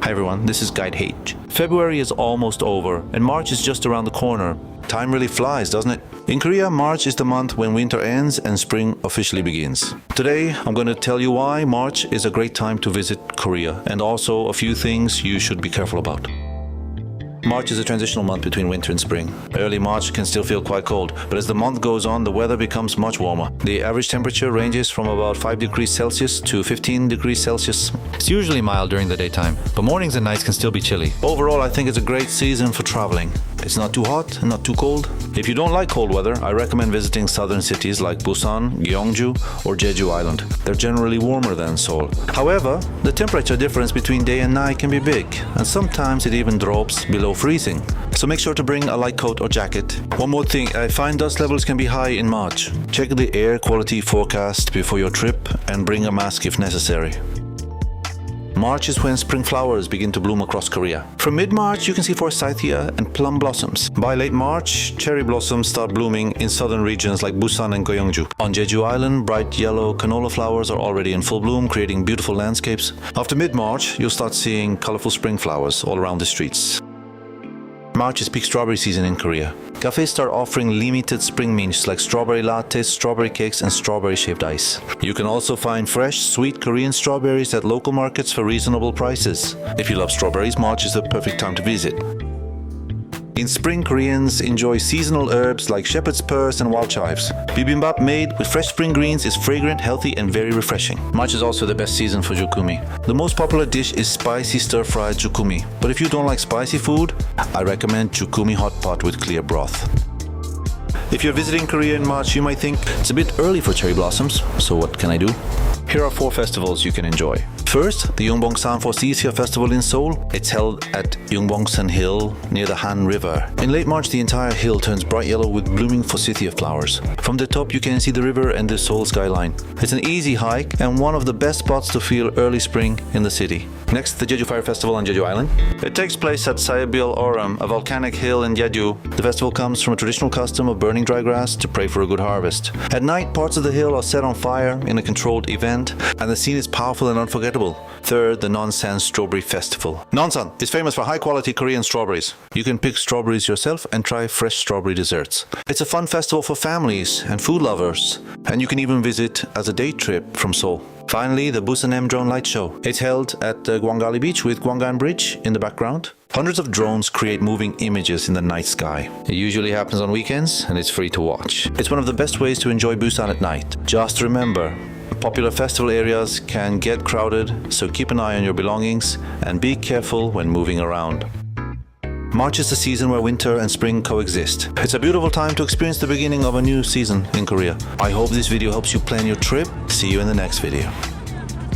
Hi everyone, this is Guide H. February is almost over and March is just around the corner. Time really flies, doesn't it? In Korea, March is the month when winter ends and spring officially begins. Today, I'm going to tell you why March is a great time to visit Korea and also a few things you should be careful about. March is a transitional month between winter and spring. Early March can still feel quite cold, but as the month goes on, the weather becomes much warmer. The average temperature ranges from about 5 degrees Celsius to 15 degrees Celsius. It's usually mild during the daytime, but mornings and nights can still be chilly. Overall, I think it's a great season for traveling. It's not too hot and not too cold. If you don't like cold weather, I recommend visiting southern cities like Busan, Jeju, or Jeju Island. They're generally warmer than Seoul. However, the temperature difference between day and night can be big, and sometimes it even drops below freezing. So make sure to bring a light coat or jacket. One more thing, I find dust levels can be high in March. Check the air quality forecast before your trip and bring a mask if necessary. March is when spring flowers begin to bloom across Korea. From mid-March, you can see Forsythia and plum blossoms. By late March, cherry blossoms start blooming in southern regions like Busan and Gyeongju. On Jeju Island, bright yellow canola flowers are already in full bloom, creating beautiful landscapes. After mid-March, you'll start seeing colorful spring flowers all around the streets. March is peak strawberry season in Korea. Cafes start offering limited spring meals like strawberry lattes, strawberry cakes, and strawberry shaved ice. You can also find fresh, sweet Korean strawberries at local markets for reasonable prices. If you love strawberries, March is the perfect time to visit. In spring, Koreans enjoy seasonal herbs like shepherd's purse and wild chives. Bibimbap made with fresh spring greens is fragrant, healthy, and very refreshing. March is also the best season for jukkumi. The most popular dish is spicy stir-fried jukkumi. But if you don't like spicy food, I recommend jukkumi hot pot with clear broth. If you're visiting Korea in March, you might think it's a bit early for cherry blossoms, so what can I do? Here are 4 festivals you can enjoy. First, the Eungbongsan Forsythia festival in Seoul. It's held at Eungbongsan Hill near the Han River. In late March, the entire hill turns bright yellow with blooming Forsythia flowers. From the top, you can see the river and the Seoul skyline. It's an easy hike and one of the best spots to feel early spring in the city. Next, the Jeju Fire Festival on Jeju Island. It takes place at Saebil Oram, a volcanic hill in Jeju. The festival comes from a traditional custom of burning dry grass to pray for a good harvest. At night, parts of the hill are set on fire in a controlled event, and the scene is powerful and unforgettable. Third, the Nonsan Strawberry Festival. Nonsan is famous for high-quality Korean strawberries. You can pick strawberries yourself and try fresh strawberry desserts. It's a fun festival for families and food lovers, and you can even visit as a day trip from Seoul. Finally, the Busan drone light show. It's held at the Gwangali Beach with Gwangan Bridge in the background. Hundreds of drones create moving images in the night sky. It usually happens on weekends and it's free to watch. It's one of the best ways to enjoy Busan at night. Just remember, popular festival areas can get crowded, so keep an eye on your belongings and be careful when moving around. March is the season where winter and spring coexist. It's a beautiful time to experience the beginning of a new season in Korea. I hope this video helps you plan your trip. See you in the next video.